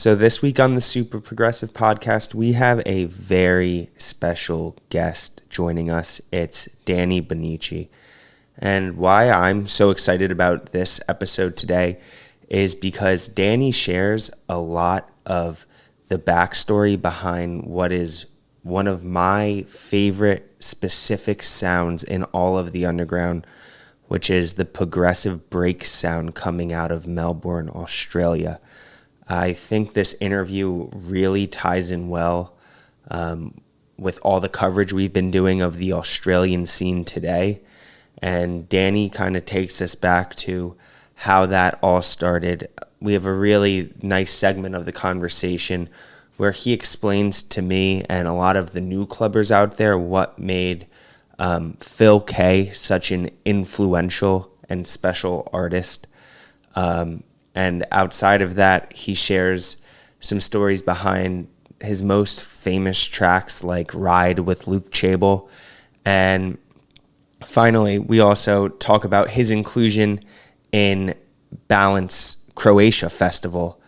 So this week on the Super Progressive Podcast, we have a very special guest joining us. It's Danny Bonnici. And why I'm so excited about this episode today is because Danny shares a lot of the backstory behind what is one of my favorite specific sounds in all of the underground, which is the progressive break sound coming out of Melbourne, Australia. I think this interview really ties in well with all the coverage we've been doing of the Australian scene today. And Danny kind of takes us back to how that all started. We have a really nice segment of the conversation where he explains to me and a lot of the new clubbers out there what made Phil K such an influential and special artist. And outside of that, he shares some stories behind his most famous tracks like Ride with Luke Chable. And finally, we also talk about his inclusion in Balance Croatia Festival.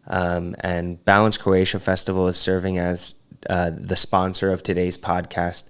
And Balance Croatia Festival is serving as the sponsor of today's podcast.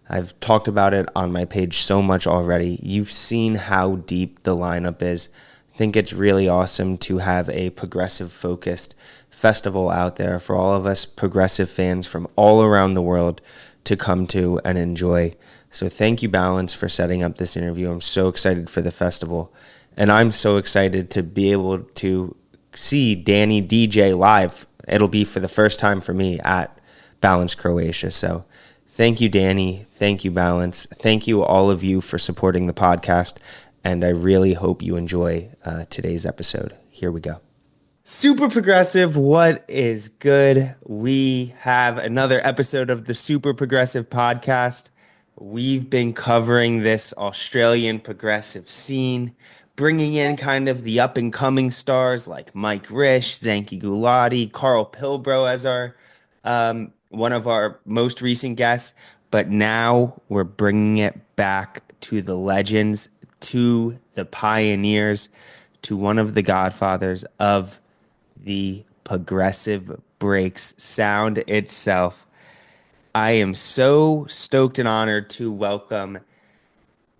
I've talked about it on my page so much already. You've seen how deep the lineup is. I think it's really awesome to have a progressive-focused festival out there for all of us progressive fans from all around the world to come to and enjoy. So thank you, Balance, for setting up this interview. I'm so excited for the festival, and I'm so excited to be able to see Danny DJ live. It'll be for the first time for me at Balance Croatia. So thank you, Danny. Thank you, Balance. Thank you, all of you, for supporting the podcast. And I really hope you enjoy today's episode. Here we go. Super Progressive, what is good? We have another episode of the Super Progressive Podcast. We've been covering this Australian progressive scene, bringing in kind of the up-and-coming stars like Mike Risch, Zanky Gulati, Carl Pilbrow as our one of our most recent guests. But now we're bringing it back to the legends, to the pioneers, to one of the godfathers of the progressive breaks sound itself. I am so stoked and honored to welcome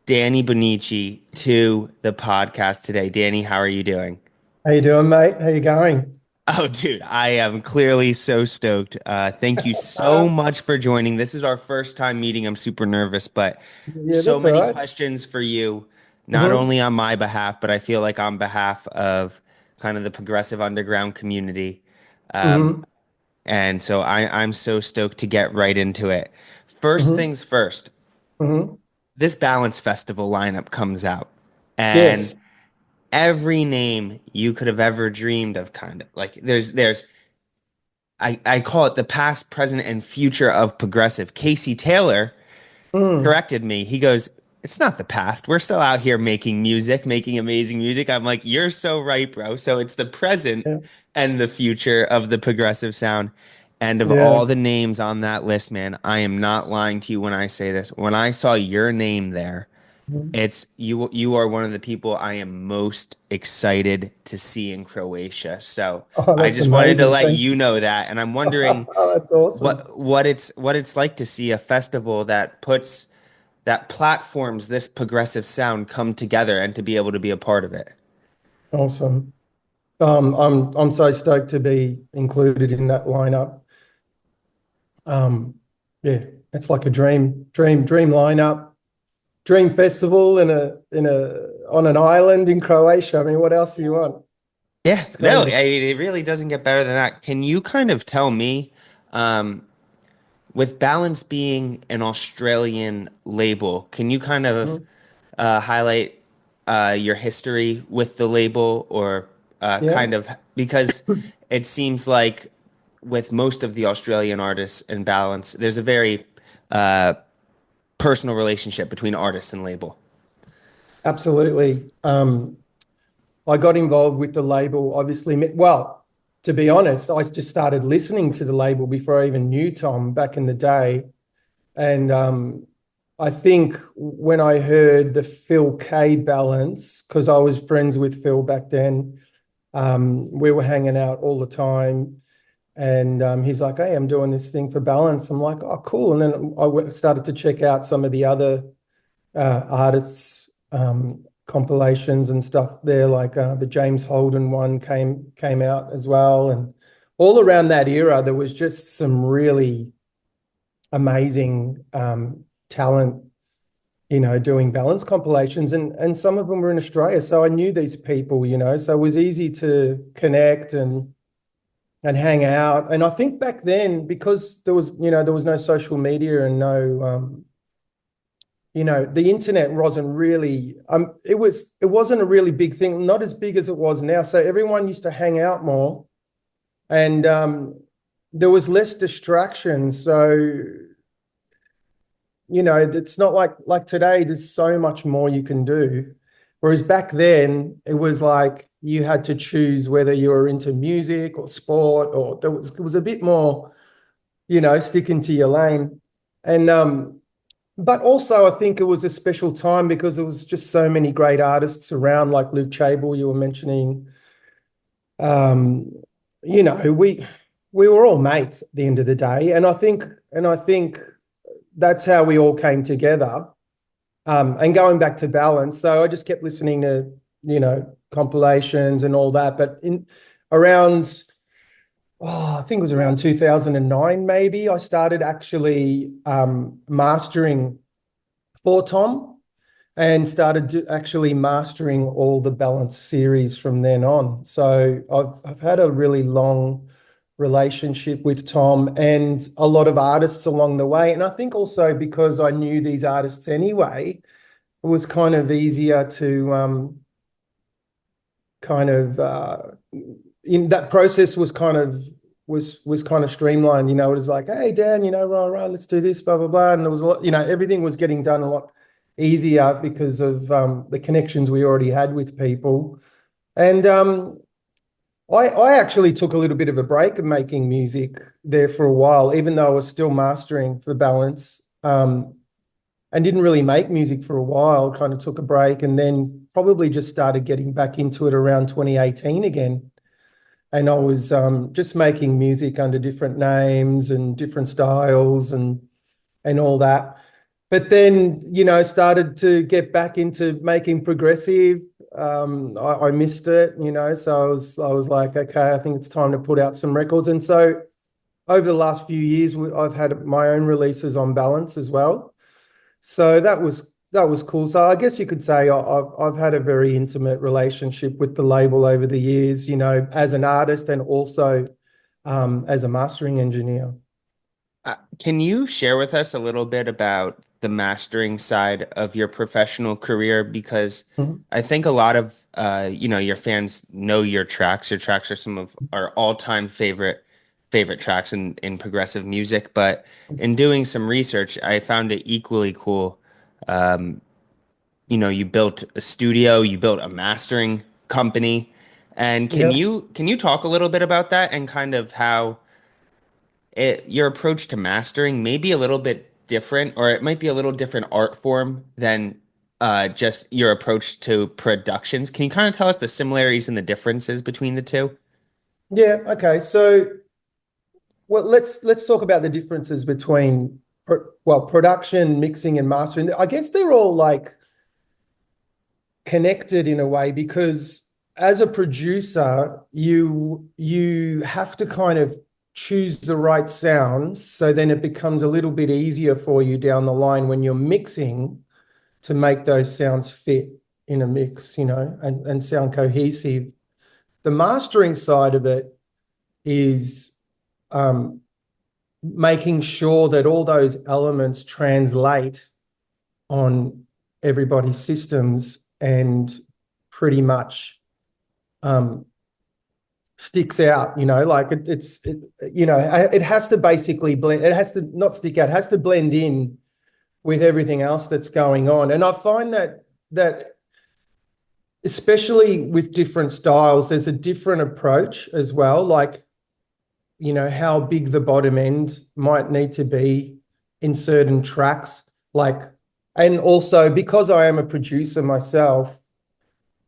Danny Bonnici to the podcast today. Danny, how are you doing? How you doing, mate? How you going? Oh, dude, I am clearly so stoked. Thank you so much for joining. This is our first time meeting. I'm super nervous, but Yeah, so that's all many right. questions for you, not Mm-hmm. only on my behalf, but I feel like on behalf of kind of the progressive underground community. Um, Mm-hmm. and so I'm so stoked to get right into it. First Mm-hmm. things first, Mm-hmm. this Balance Festival lineup comes out, and Yes. every name you could have ever dreamed of, kind of like there's I call it the past, present, and future of progressive. Casey Taylor Mm. corrected me. He goes, "It's not the past. We're still out here making music, making amazing music." I'm like, "You're so right, bro." So it's the present Yeah. and the future of the progressive sound. And of Yeah. all the names on that list, man, I am not lying to you when I say this. When I saw your name there, Mhm. it's you are one of the people I am most excited to see in Croatia. So Oh, I that's just wanted to amazing. let Thank you you. know that. And I'm wondering Oh, that's awesome. what it's like to see a festival that platforms this progressive sound come together and to be able to be a part of it. Awesome. I'm so stoked to be included in that lineup. Um, yeah, it's like a dream lineup, dream festival in a on an island in Croatia. I mean, what else do you want? Yeah, It's no, crazy. it really doesn't get better than that. Can you kind of tell me, um, with Balance being an Australian label, can you kind of Mhm. highlight your history with the label or Yeah. kind of because it seems like with most of the Australian artists in Balance, there's a very uh, personal relationship between artist and label. Absolutely. I got involved with the label, obviously. Well, to be honest, I just started listening to the label before I even knew Tom back in the day. And I think when I heard the Phil K balance, because I was friends with Phil back then, we were hanging out all the time. And he's like, hey, I'm doing this thing for Balance. I'm like, oh, cool. And then started to check out some of the other artists' compilations and stuff there, like the James Holden one came out as well. And all around that era, there was just some really amazing talent, doing Balance compilations, and some of them were in Australia. So I knew these people, so it was easy to connect and hang out. And I think back then, because there was no social media and no the internet wasn't really it wasn't a really big thing, not as big as it was now. So everyone used to hang out more, and there was less distractions. So it's not like today. There's so much more you can do. Whereas back then, it was like you had to choose whether you were into music or sport, or it was a bit more, sticking to your lane. And but also I think it was a special time because there was just so many great artists around, like Luke Chable, you were mentioning. Um, we were all mates at the end of the day. And I think that's how we all came together. And going back to Balance, so I just kept listening to, compilations and all that. But in around, I think it was around 2009, maybe, I started actually mastering for Tom, and started actually mastering all the Balance series from then on. So I've had a really long relationship with Tom and a lot of artists along the way. And I think also because I knew these artists anyway, it was kind of easier to kind of in that process was kind of streamlined. It was like, hey Dan, right, let's do this, blah blah blah. And there was a lot, everything was getting done a lot easier because of the connections we already had with people. And I actually took a little bit of a break of making music there for a while, even though I was still mastering for Balance, and didn't really make music for a while, kind of took a break, and then probably just started getting back into it around 2018 again. And I was just making music under different names and different styles and all that. But then, started to get back into making progressive. I missed it, so I was like, okay, I think it's time to put out some records. And so over the last few years, I've had my own releases on Balance as well. So that was cool. So I guess you could say I've had a very intimate relationship with the label over the years, as an artist and also as a mastering engineer. Can you share with us a little bit about the mastering side of your professional career? Because Mhm. I think a lot of your fans know your tracks. Your tracks are some of our all-time favorite tracks in progressive music. But in doing some research, I found it equally cool. Um, you built a studio, you built a mastering company. And can Yep. you talk a little bit about that and kind of how your approach to mastering may be a little bit different, or it might be a little different art form than just your approach to productions. Can you kind of tell us the similarities and the differences between the two? Yeah. Okay. So, well, let's talk about the differences between production, mixing, and mastering. I guess they're all like connected in a way, because as a producer, you have to kind of choose the right sounds, so then it becomes a little bit easier for you down the line when you're mixing to make those sounds fit in a mix, and sound cohesive. The mastering side of it is um, making sure that all those elements translate on everybody's systems and pretty much um, sticks out, like it has to basically blend. It has to not stick out, it has to blend in with everything else that's going on. And I find that especially with different styles, there's a different approach as well. Like, how big the bottom end might need to be in certain tracks. Like, and also because I am a producer myself,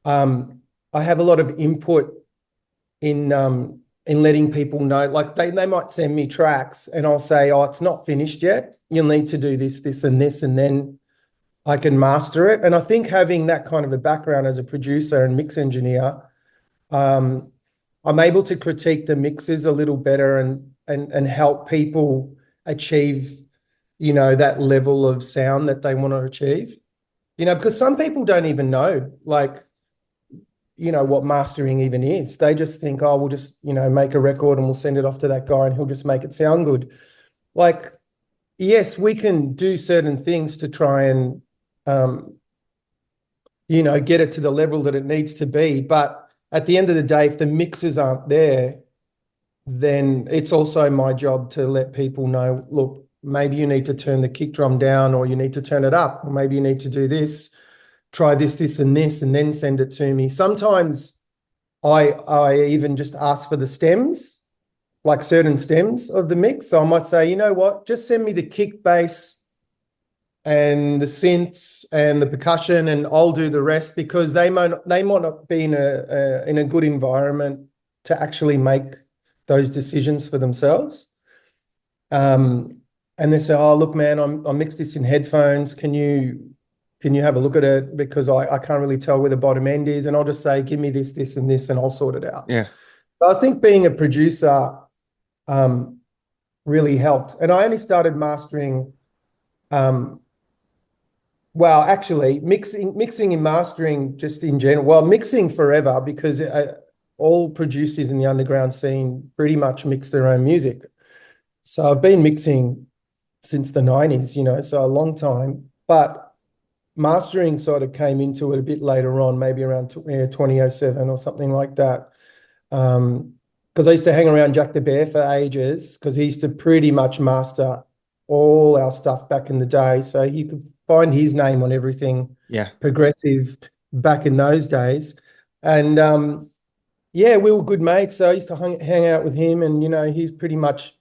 I have a lot of input in in letting people know, like they might send me tracks and I'll say, oh, it's not finished yet. You'll need to do this, this, and this, and then I can master it. And I think having that kind of a background as a producer and mix engineer, um, I'm able to critique the mixes a little better and help people achieve, that level of sound that they want to achieve. Because some people don't even know, like, what mastering even is. They just think, oh, we'll just, make a record and we'll send it off to that guy and he'll just make it sound good. Like, yes, we can do certain things to try and, um, get it to the level that it needs to be. But at the end of the day, if the mixes aren't there, then it's also my job to let people know, look, maybe you need to turn the kick drum down or you need to turn it up, or maybe you need to do this, try this, and then send it to me. Sometimes I even just ask for the stems, like certain stems of the mix. So I might say, you know what, just send me the kick, bass, and the synths and the percussion, and I'll do the rest, because they might not be in a good environment to actually make those decisions for themselves. And they say, oh, look, man, I mixed this in headphones. Can you have a look at it? Because I can't really tell where the bottom end is. And I'll just say, give me this, and this, and I'll sort it out. Yeah. So I think being a producer um, really helped. And I only started mastering, well, actually, mixing and mastering just in general. Well, mixing forever, because all producers in the underground scene pretty much mix their own music. So I've been mixing since the 90s, so a long time. But mastering sort of came into it a bit later on, maybe around 2007 or something like that. Because I used to hang around Jack the Bear for ages, because he used to pretty much master all our stuff back in the day. So you could find his name on everything Yeah. progressive back in those days. And yeah, we were good mates. So I used to hang out with him, and he pretty much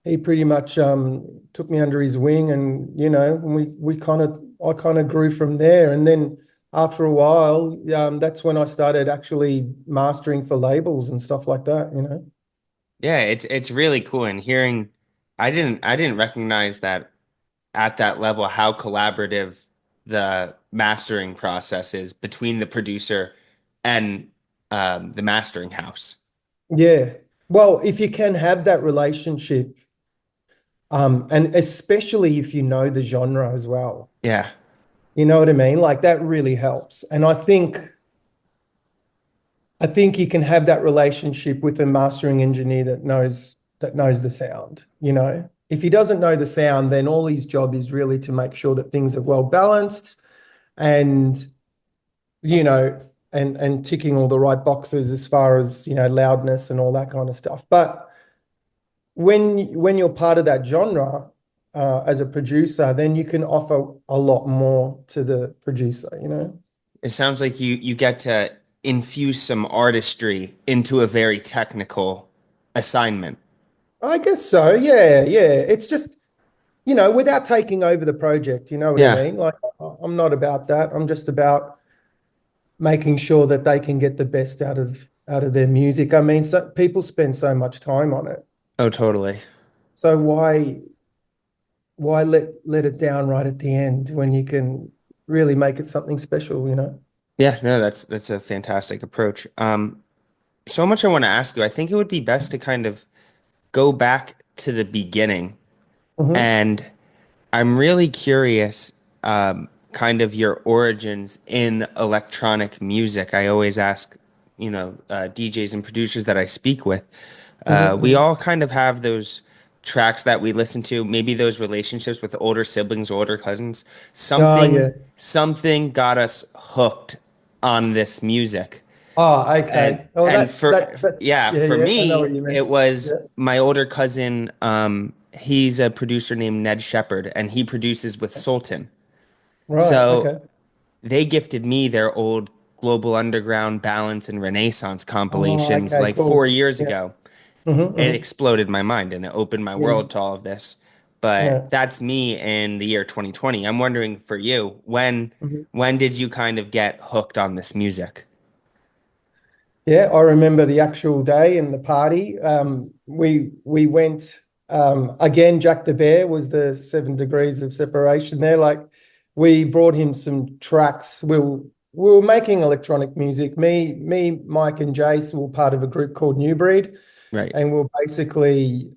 took me under his wing, and I kind of grew from there. And then after a while, that's when I started actually mastering for labels and stuff like that. Yeah, it's really cool. And hearing I didn't recognize that at that level how collaborative the mastering process is between the producer and the mastering house. Yeah. Well, if you can have that relationship, and especially if you know the genre as well, Yeah. you know what I mean? Like that really helps. And I think you can have that relationship with a mastering engineer that knows the sound. If he doesn't know the sound, then all his job is really to make sure that things are well balanced and you know and ticking all the right boxes as far as loudness and all that kind of stuff. But when you're part of that genre as a producer, then you can offer a lot more to the producer. It sounds like you get to infuse some artistry into a very technical assignment. I guess so. Yeah, yeah. It's just, without taking over the project, you know what I Yeah. mean? Like, I'm not about that. I'm just about making sure that they can get the best out of their music. I mean, so people spend so much time on it. Oh, totally. So why let it down right at the end when you can really make it something special? Yeah, no, that's a fantastic approach. So much I want to ask you. I think it would be best to kind of go back to the beginning. Hmm. And I'm really curious, kind of your origins in electronic music. I always ask, DJs and producers that I speak with. Hmm. We Hmm. all kind of have those tracks that we listen to, maybe those relationships with older siblings, older cousins. Oh, Something, yeah. something got us hooked on this music. Oh, And okay. Oh, and that for that that's yeah, yeah, for yeah. I know what me, you mean. it was Yeah. my older cousin. He's a producer named Ned Shepard, and he produces with Sultan. Right. So Okay. they gifted me their old Global Underground Balance and Renaissance Oh, compilations okay. like four Cool. years Yeah. ago. Hmm. It Hmm. exploded my mind and it opened my Yeah. world to all of this. But Yeah. that's me in the year 2020. I'm wondering for you, when Mhm. when did you kind of get hooked on this music? Yeah, I remember the actual day and the party. We went again. Jack the Bear was the 7 degrees of separation there. Like we brought him some tracks. We were making electronic music. Me, Mike, and Jace were part of a group called New Breed, Right. and we are basically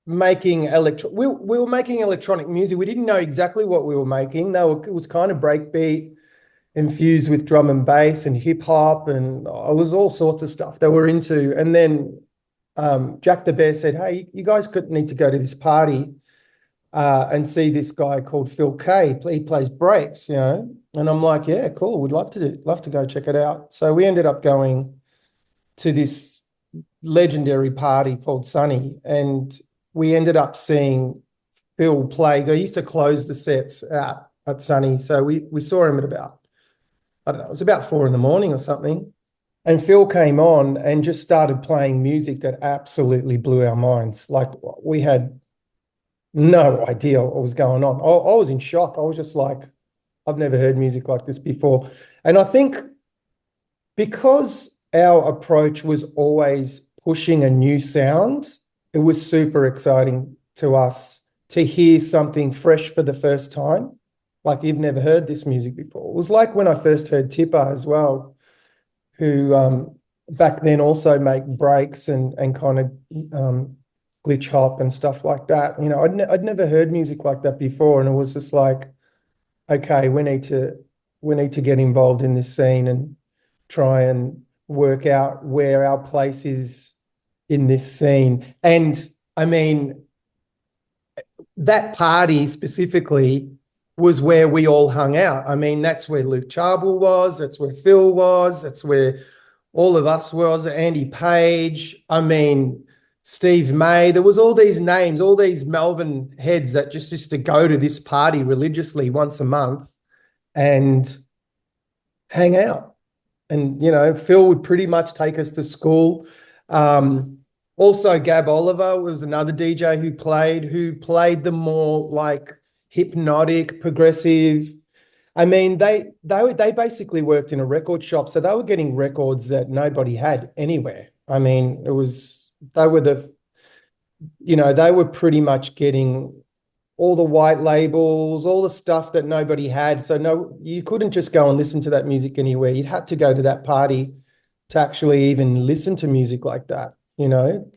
making we were making electronic music. We didn't know exactly what we were making. It was kind of breakbeat infused with drum and bass and hip hop, and it was all sorts of stuff that we're into. And then Jack the Bear said, "Hey, you guys could need to go to this party and see this guy called Phil K. He plays breaks, you know." And I'm like, "Yeah, cool. We'd love to go check it out." So we ended up going to this legendary party called Sunny, and we ended up seeing Phil play. They used to close the sets out at Sunny, so we saw him at about, I don't know, it was about 4 in the morning or something. And Phil came on and just started playing music that absolutely blew our minds. Like we had no idea what was going on. I was in shock. I was just like, I've never heard music like this before. And I think because our approach was always pushing a new sound, it was super exciting to us to hear something fresh for the first time. Like you've never heard this music before. It was like when I first heard Tipper as well, who back then also make breaks and kind of glitch hop and stuff like that. You know, I'd never heard music like that before, and it was just like, okay, we need to get involved in this scene and try and work out where our place is in this scene. And I mean, that party specifically was where we all hung out. I mean, that's where Luke Chable was, that's where Phil was, that's where all of us was, Andy Page, I mean, Steve May. There was all these names, all these Melbourne heads that just used to go to this party religiously once a month and hang out. And, you know, Phil would pretty much take us to school. Also, Gab Oliver was another DJ who played the more like hypnotic, progressive. I mean, they basically worked in a record shop, so they were getting records that nobody had anywhere. I mean, they were pretty much getting all the white labels, all the stuff that nobody had. So no, you couldn't just go and listen to that music anywhere. You'd have to go to that party to actually even listen to music like that, you know?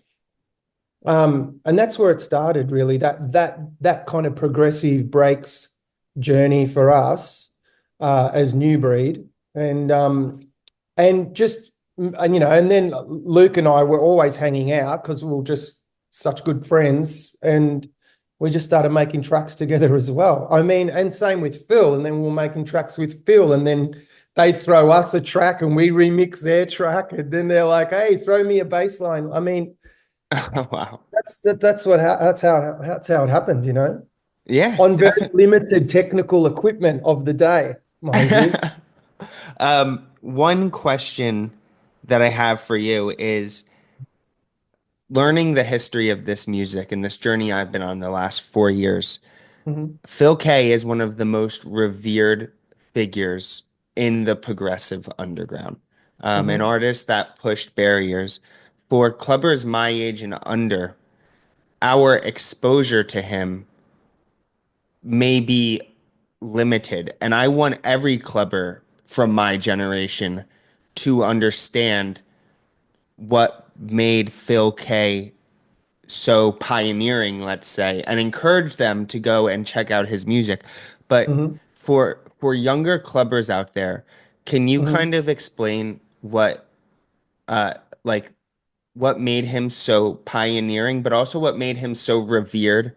And that's where it started, really, that kind of progressive breaks journey for us as New Breed. And just and you know, and then Luke and I were always hanging out because we were just such good friends, and we just started making tracks together as well. I mean, and same with Phil, and then we were making tracks with Phil, and then they'd throw us a track and we remix their track, and then they're like, "Hey, throw me a bass line." I mean, Wow. that's how it happened, you know, Yeah, on very definitely. limited technical equipment of the day, mind you. One question that I have for you is learning the history of this music and this journey I've been on the last 4 years. Mhm. Phil K is one of the most revered figures in the progressive underground, an Mhm. artist that pushed barriers. For clubbers my age and under, our exposure to him may be limited. And I want every clubber from my generation to understand what made Phil K so pioneering, let's say, and encourage them to go and check out his music. But Mhm. for younger clubbers out there, can you Mhm. kind of explain what uh like what made him so pioneering, but also what made him so revered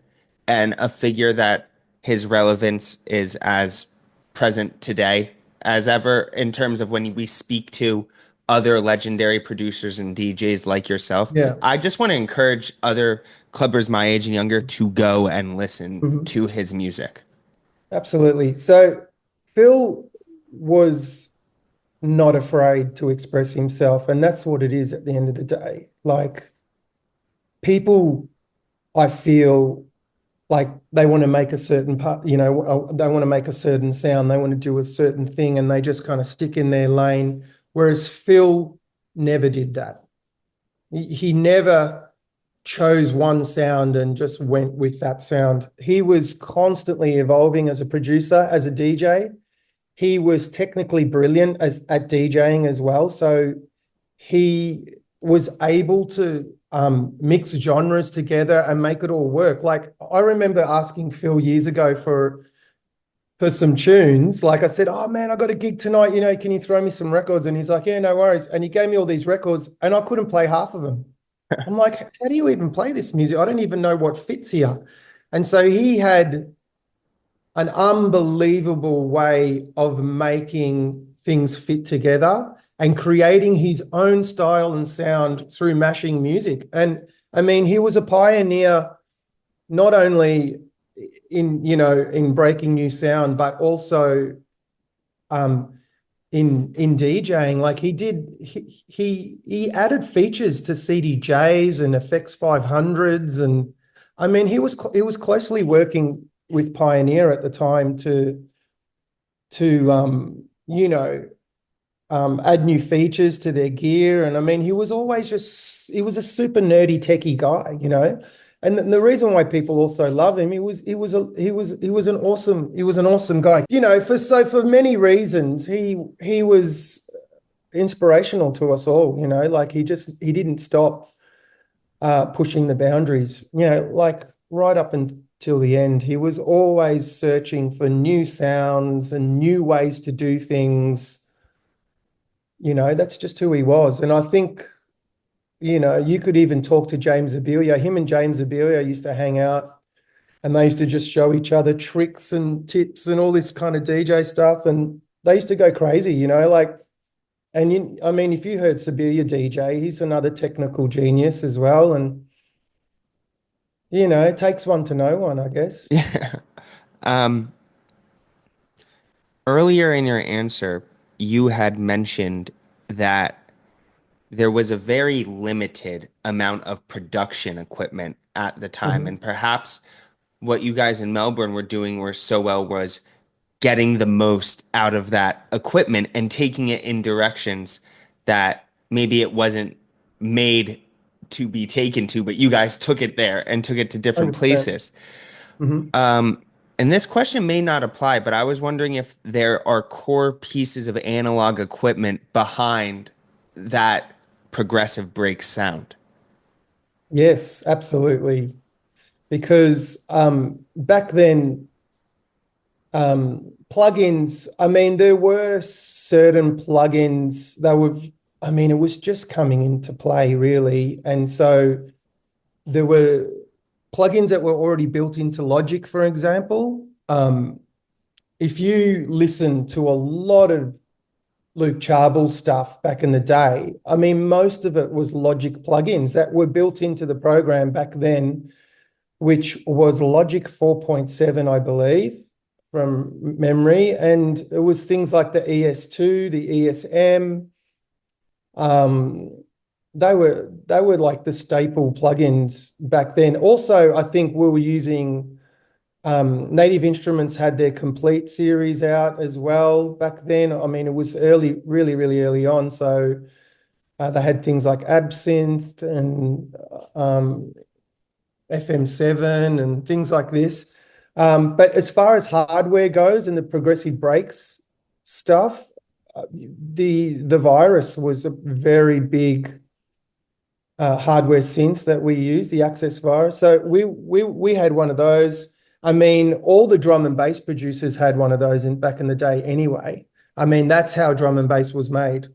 and a figure that his relevance is as present today as ever in terms of when we speak to other legendary producers and DJs like yourself. Yeah. I just want to encourage other clubbers my age and younger to go and listen Mhm. to his music. Absolutely. So Phil was not afraid to express himself, and that's what it is at the end of the day. Like people, I feel like they want to make a certain part, you know, they want to make a certain sound, they want to do a certain thing, and they just kind of stick in their lane. Whereas Phil never did that. He never chose one sound and just went with that sound. He was constantly evolving as a producer, as a DJ. He was technically brilliant at DJing as well. So he was able to mix genres together and make it all work. Like, I remember asking Phil years ago for some tunes. Like, I said, oh man, I got a gig tonight, can you throw me some records? And he's like, yeah, no worries. And he gave me all these records and I couldn't play half of them. I'm like, how do you even play this music? I don't even know what fits here. And so he had an unbelievable way of making things fit together and creating his own style and sound through mashing music. And I mean, he was a pioneer not only in breaking new sound, but also in DJing. Like, he added features to CDJs and FX 500s, and I mean, he was closely working with Pioneer at the time to add new features to their gear. And I mean, he was a super nerdy techie guy, And the reason why people also love him, he was an awesome guy. For many reasons, he was inspirational to us all, like he didn't stop pushing the boundaries, like right up until the end. He was always searching for new sounds and new ways to do things. That's just who he was. And I think, you could even talk to James Abelia. Him and James Abelia used to hang out and they used to just show each other tricks and tips and all this kind of DJ stuff. And they used to go crazy, like, and I mean, if you heard Sibilia DJ, he's another technical genius as well. And, it takes one to know one, I guess. Yeah. Earlier in your answer, you had mentioned that there was a very limited amount of production equipment at the time. And perhaps what you guys in Melbourne were doing were so well was getting the most out of that equipment and taking it in directions that maybe it wasn't made to be taken to, but you guys took it there and took it to different 100%. places. Mm-hmm. And this question may not apply, but I was wondering if there are core pieces of analog equipment behind that progressive break sound. Yes, absolutely. Because back then, plugins, I mean, there were certain plugins that were, I mean, it was just coming into play, really. And so there were plugins that were already built into Logic, for example. If you listen to a lot of Luke Chable stuff back in the day, I mean, most of it was Logic plugins that were built into the program back then, which was Logic 4.7, I believe, from memory. And it was things like the ES2, the ESM. They were like the staple plugins back then. Also, I think we were using Native Instruments had their Complete series out as well back then. I mean, it was early, really, really early on. So they had things like Absinthe and FM7 and things like this. But as far as hardware goes and the progressive breaks stuff, the Virus was a very big hardware synth that we used, the Access Virus. So we had one of those. I mean, all the drum and bass producers had one of those back in the day anyway. I mean, that's how drum and bass was made.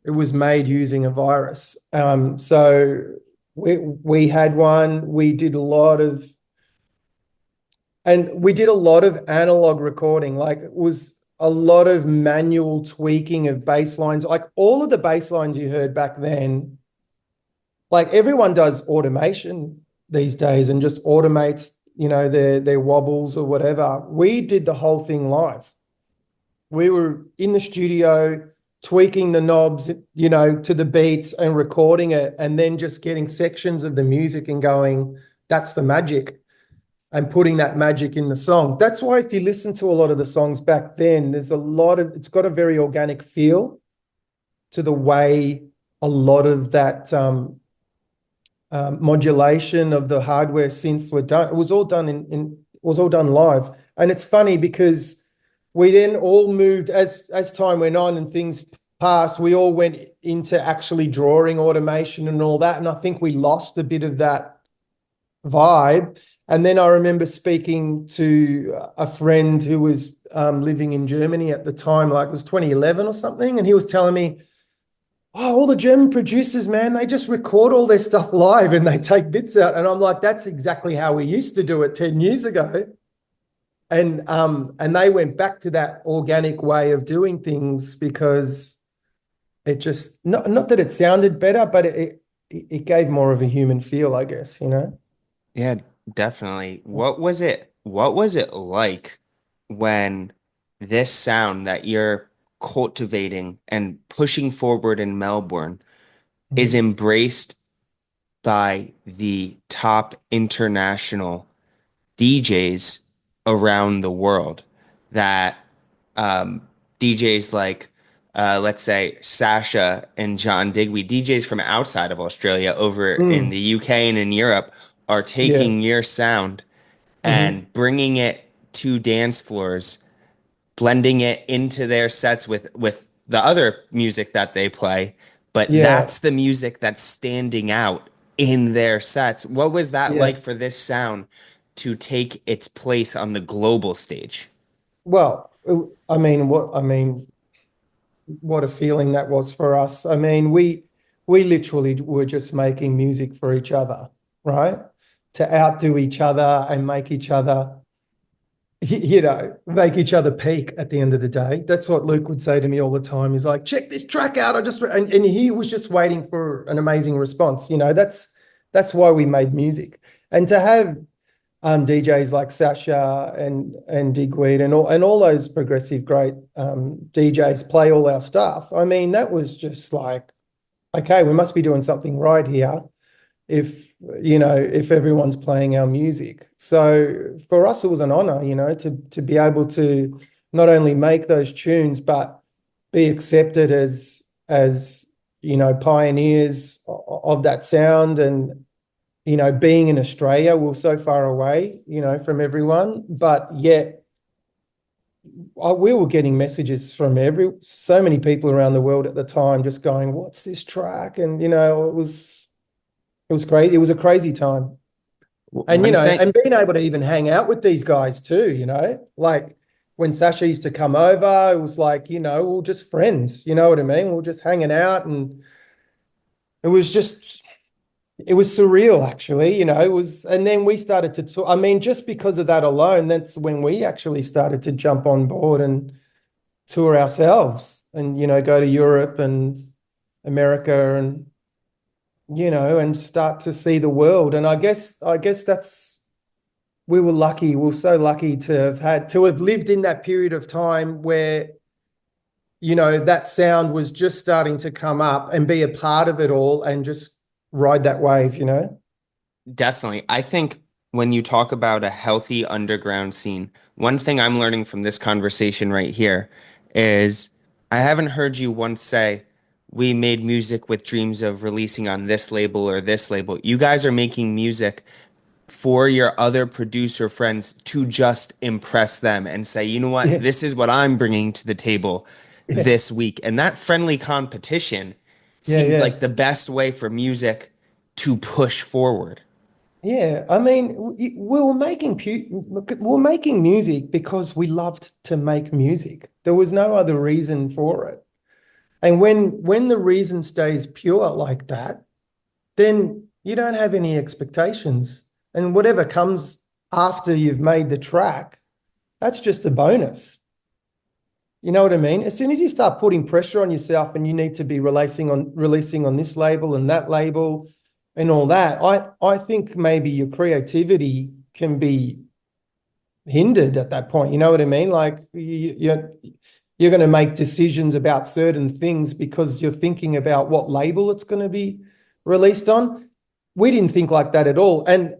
It was made using a Virus. So we had one. We did a lot of analog recording. Like, it was a lot of manual tweaking of bass lines. Like, all of the bass lines you heard back then, like, everyone does automation these days and just automates, their wobbles or whatever. We did the whole thing live. We were in the studio tweaking the knobs, to the beats and recording it, and then just getting sections of the music and going, that's the magic, and putting that magic in the song. That's why if you listen to a lot of the songs back then, it's got a very organic feel to the way a lot of that modulation of the hardware synths were done. It was all done was all done live. And it's funny because we then all moved as time went on and things passed, we all went into actually drawing automation and all that. And I think we lost a bit of that vibe. And then I remember speaking to a friend who was living in Germany at the time, like it was 2011 or something. And he was telling me, oh, all the German producers, man, they just record all their stuff live and they take bits out. And I'm like, that's exactly how we used to do it 10 years ago. And they went back to that organic way of doing things because it just not that it sounded better, but it gave more of a human feel, I guess, you know? Yeah, definitely. What was it like when this sound that you're cultivating and pushing forward in Melbourne is Mhm. embraced by the top international DJs around the world that um, DJs like let's say Sasha and John Digweed, DJs from outside of Australia over in Mm, the UK and in Europe are yeah. taking your sound Hmm. and bringing it to dance floors, blending it into their sets with the other music that they play, but Yeah. that's the music that's standing out in their sets. What was that Yeah. like for this sound to take its place on the global stage? Well, what a feeling that was for us. I mean, we literally were just making music for each other, right? To outdo each other and make each other, make each other peak at the end of the day. That's what Luke would say to me all the time. He's like, check this track out. And he was just waiting for an amazing response. That's why we made music. And to have DJs like Sasha and Digweed and all those progressive great DJs play all our stuff. I mean, that was just like, okay, we must be doing something right here if everyone's playing our music. So for us, it was an honor, to be able to not only make those tunes but be accepted as pioneers of that sound. And being in Australia, we're so far away, from everyone, but yet we were getting messages from so many people around the world at the time, just going, "What's this track?" And it was crazy. It was a crazy time, and One thing, and being able to even hang out with these guys too. Like when Sasha used to come over, it was like we were just friends. You know what I mean? We were just hanging out, and it was just it was surreal, actually. It was, and then we started to talk. I mean, just because of that alone, that's when we actually started to jump on board and tour ourselves, and go to Europe and America, and start to see the world. And I guess that's we were lucky. We were so lucky to have lived in that period of time where that sound was just starting to come up and be a part of it all and just ride that wave. definitely. I think when you talk about a healthy underground scene, one thing I'm learning from this conversation right here is I haven't heard you once say, we made music with dreams of releasing on this label or this label. You guys are making music for your other producer friends to just impress them and say, you know what, Yeah, this is what I'm bringing to the table yeah, this week. And that friendly competition yeah, seems yeah. like the best way for music to push forward. Yeah, I mean, we were making music because we loved to make music. There was no other reason for it. And when the reason stays pure like that, then you don't have any expectations. And whatever comes after you've made the track, that's just a bonus. You know what I mean? As soon as you start putting pressure on yourself and you need to be releasing on this label and that label and all that, I think maybe your creativity can be hindered at that point. You know what I mean? Like you're going to make decisions about certain things because you're thinking about what label it's going to be released on. We didn't think like that at all. And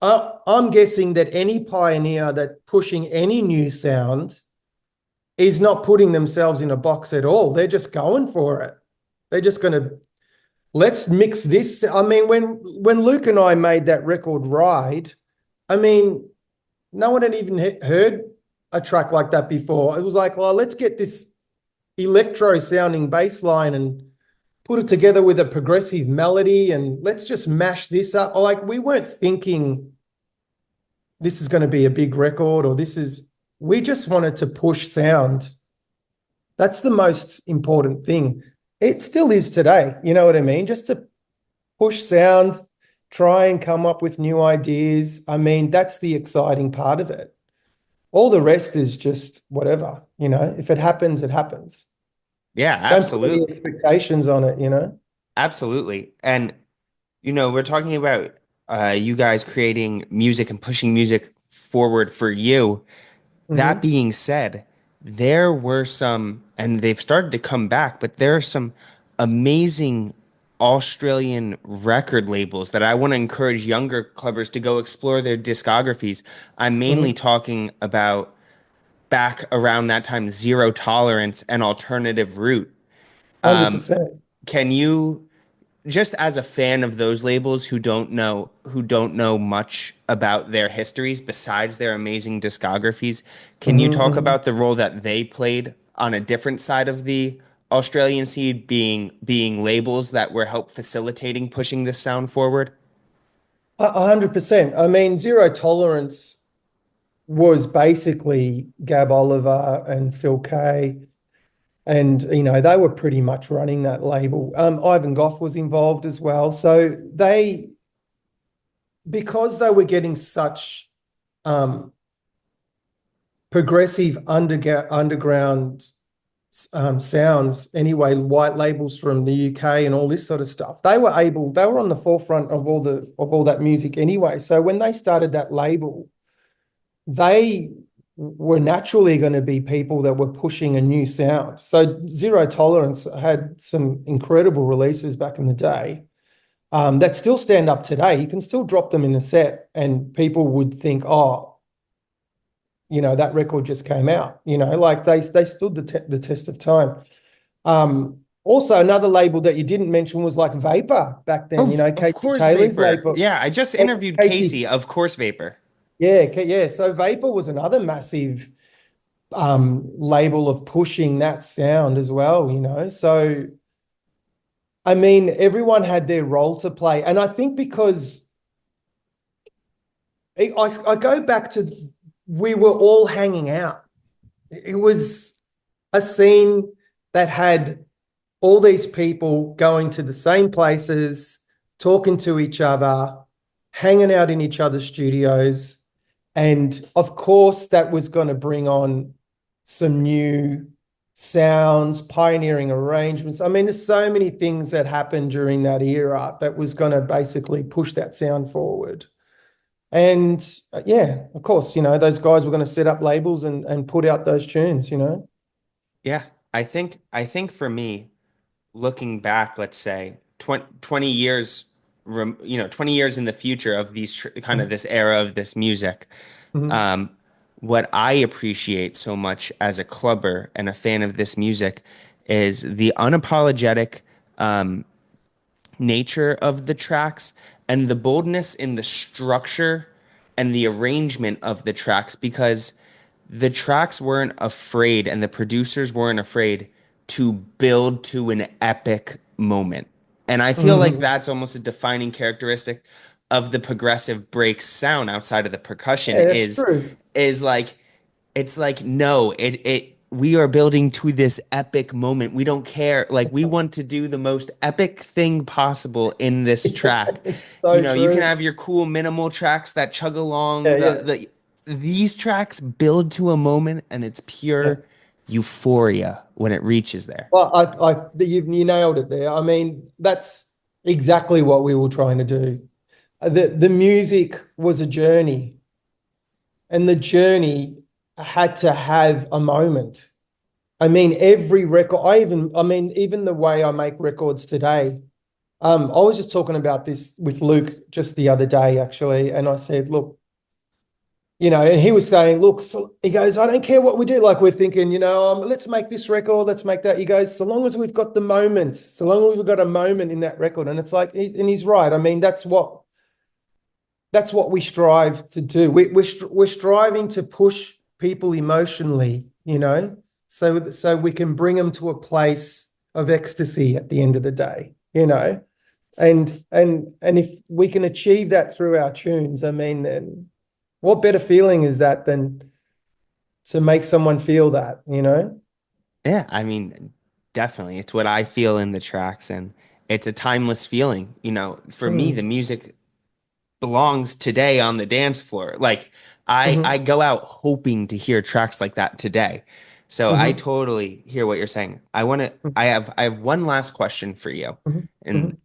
I'm guessing that any pioneer that pushing any new sound is not putting themselves in a box at all. They're just going for it. They're just going to let's mix this. I mean, when Luke and I made that record Ride, I mean, no one had even heard a track like that before. It was like, well, let's get this electro sounding bass line and put it together with a progressive melody and let's just mash this up. Like we weren't thinking this is going to be a big record or we just wanted to push sound. That's the most important thing. It still is today. You know what I mean? Just to push sound, try and come up with new ideas. I mean, that's the exciting part of it. All the rest is just whatever, if it happens, it happens. Yeah, Don't put any absolutely. expectations on it. Absolutely. And we're talking about you guys creating music and pushing music forward for you. That Hmm. being said, there were some, and they've started to come back, but there are some amazing Australian record labels that I want to encourage younger clubbers to go explore their discographies. I'm mainly Hmm. talking about back around that time, Zero Tolerance and Alternative Route. Um, 100%. can you, just as a fan of those labels who don't know much about their histories besides their amazing discographies, can you Hmm. talk Hmm. about the role that they played on a different side of the Australian scene, being labels that were help facilitating pushing this sound forward? 100%. I mean, Zero Tolerance was basically Gab Oliver and Phil Kay. And, they were pretty much running that label. Ivan Goff was involved as well. So because they were getting such um, progressive underground sounds anyway, white labels from the UK and all this sort of stuff. They were on the forefront of all that music anyway. So when they started that label, they were naturally going to be people that were pushing a new sound. So Zero Tolerance had some incredible releases back in the day that still stand up today. You can still drop them in a set, and people would think, oh, that record just came out. Like they stood the test of time. Also, another label that you didn't mention was like Vapor back then. Of Casey course, Taylor's Vapor. label. Yeah, I just interviewed Casey, Casey. Of course, Vapor. yeah, yeah. So Vapor was another massive label of pushing that sound as well. So I mean, everyone had their role to play, and I think because I go back to we were all hanging out. It was a scene that had all these people going to the same places, talking to each other, hanging out in each other's studios. And of course, that was going to bring on some new sounds, pioneering arrangements. I mean, there's so many things that happened during that era that was going to basically push that sound forward. And yeah, of course, those guys were going to set up labels and put out those tunes. Yeah, I think for me, looking back, let's say 20 years, 20 years in the future of these kind of this era of this music, Mm-hmm. um, what I appreciate so much as a clubber and a fan of this music is the unapologetic nature of the tracks and the boldness in the structure and the arrangement of the tracks because the tracks weren't afraid and the producers weren't afraid to build to an epic moment. And I feel like Mm-hmm. that's almost a defining characteristic of the progressive break sound outside of the percussion Yeah, that's true. is like it's like no, it we are building to this epic moment. We don't care. Like we want to do the most epic thing possible in this track. So You can true. have your cool minimal tracks that chug Yeah, along yeah, these tracks build to a moment and it's yeah. pure euphoria when it reaches there. Well, you nailed it there. I mean, that's exactly what we were trying to do. The music was a journey, and the journey had to have a moment. I mean, every record, I mean, even the way I make records today. I was just talking about this with Luke just the other day, actually, and I said, look, and he was saying, look, so he goes, I don't care what we do. Like we're thinking, let's make this record, let's make that. He goes, so long as we've got the moment, so long as we've got a moment in that record. And it's like, and he's right. I mean, that's what we strive to do. We're striving to push people emotionally, so we can bring them to a place of ecstasy at the end of the day, and if we can achieve that through our tunes, I mean, then what better feeling is that than to make someone feel that? Yeah, I mean, definitely. It's what I feel in the tracks, and it's a timeless feeling. For me, the Mm, music belongs today on the dance floor. Like I mhm, go out hoping to hear tracks like that today. So I mhm, totally hear what you're saying. I have one last question for you. mhm, And mhm.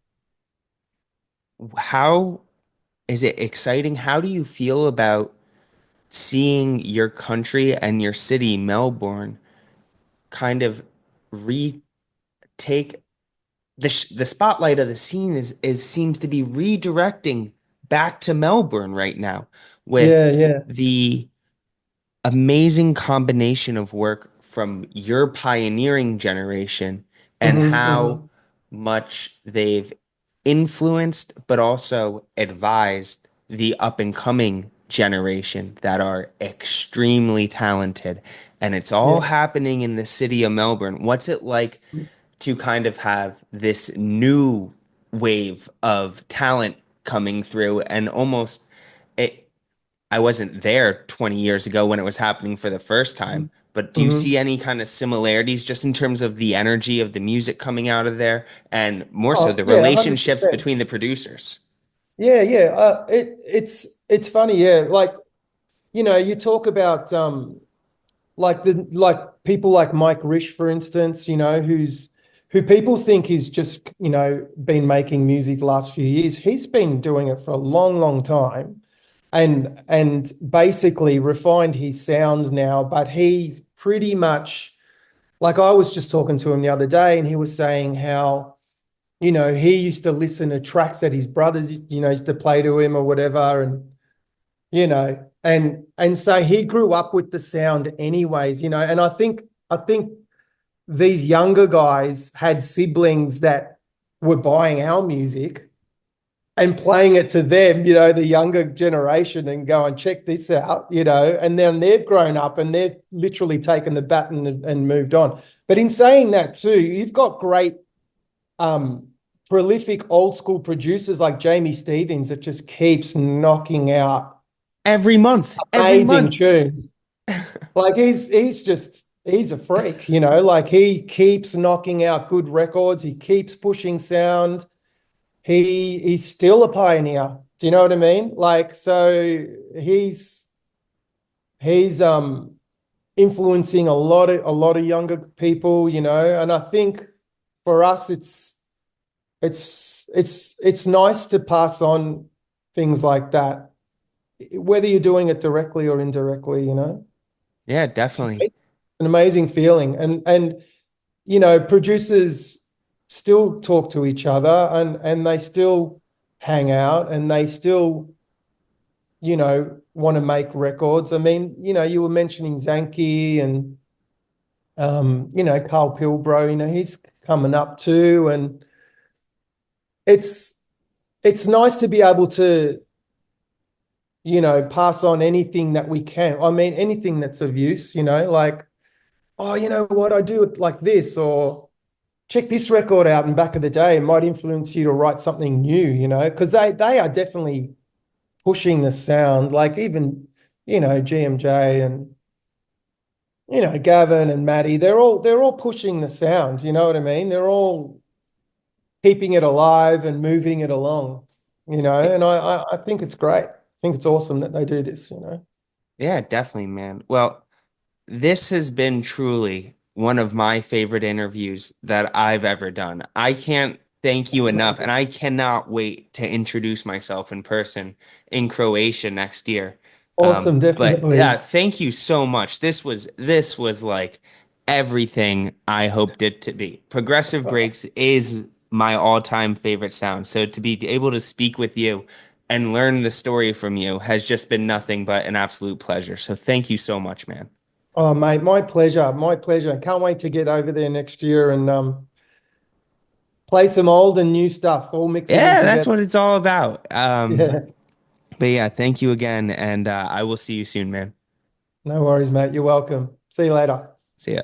how is it exciting? How do you feel about seeing your country and your city, Melbourne, kind of retake the spotlight of the scene is seems to be redirecting back to Melbourne right now with Yeah, yeah. the amazing combination of work from your pioneering generation and Mhm, how mhm. much they've influenced but also advised the up and coming generation that are extremely talented. And it's all Yeah. happening in the city of Melbourne. What's it like to kind of have this new wave of talent coming through and almost it I wasn't there 20 years ago when it was happening for the first time, Mhm, but do you see mhm. any kind of similarities just in terms of the energy of the music coming out of there and more so Oh, the yeah, relationships 100%. between the producers? Yeah, yeah. It's funny, yeah. Like, you talk about like people like Mike Rish, for instance, who people think he's just, been making music the last few years. He's been doing it for a long, long time and basically refined his sound now, but he's pretty much like I was just talking to him the other day and he was saying how, he used to listen to tracks that his brothers, used to play to him or whatever. And so he grew up with the sound anyways, and I think these younger guys had siblings that were buying our music and playing it to them, the younger generation, and going, check this out, and then they've grown up and they've literally taken the baton and moved on. But in saying that too, you've got great um prolific old school producers like Jamie Stevens that just keeps knocking out Every amazing month. tunes. Like he's a freak, like he keeps knocking out good records, he keeps pushing sound. He's still a pioneer. Do you know what I mean? Like, so he's influencing a lot of younger people, and I think for us it's nice to pass on things like that, whether you're doing it directly or indirectly. Yeah, It's definitely. an amazing feeling. And producers still talk to each other and they still hang out and they still, want to make records. I mean, you were mentioning Zanke and Carl Pilbro, he's coming up too. And it's it's nice to be able to, pass on anything that we can. I mean, anything that's of use, like, oh, you know what, I do it like this, or check this record out in back of the day. It might influence you to write something new, because they are definitely pushing the sound. Like even, GMJ and Gavin and Maddie, they're all pushing the sound. You know what I mean? They're all keeping it alive and moving it along. And I think it's great. I think it's awesome that they do this. Yeah, definitely, man. Well, this has been truly one of my favorite interviews that I've ever done. I can't thank you That's enough, amazing. and I cannot wait to introduce myself in person in Croatia next year. Awesome, But yeah, definitely. thank you so much. This was like everything I hoped it to be. Progressive Breaks is my all-time favorite sound. So to be able to speak with you and learn the story from you has just been nothing but an absolute pleasure. So thank you so much, man. Oh, mate, my pleasure. My pleasure. Can't wait to get over there next year and play some old and new stuff, all mix it in Yeah, that's together. what it's all about. Yeah, But yeah, thank you again, and I will see you soon, man. no worries, mate. You're welcome. See you later. See ya.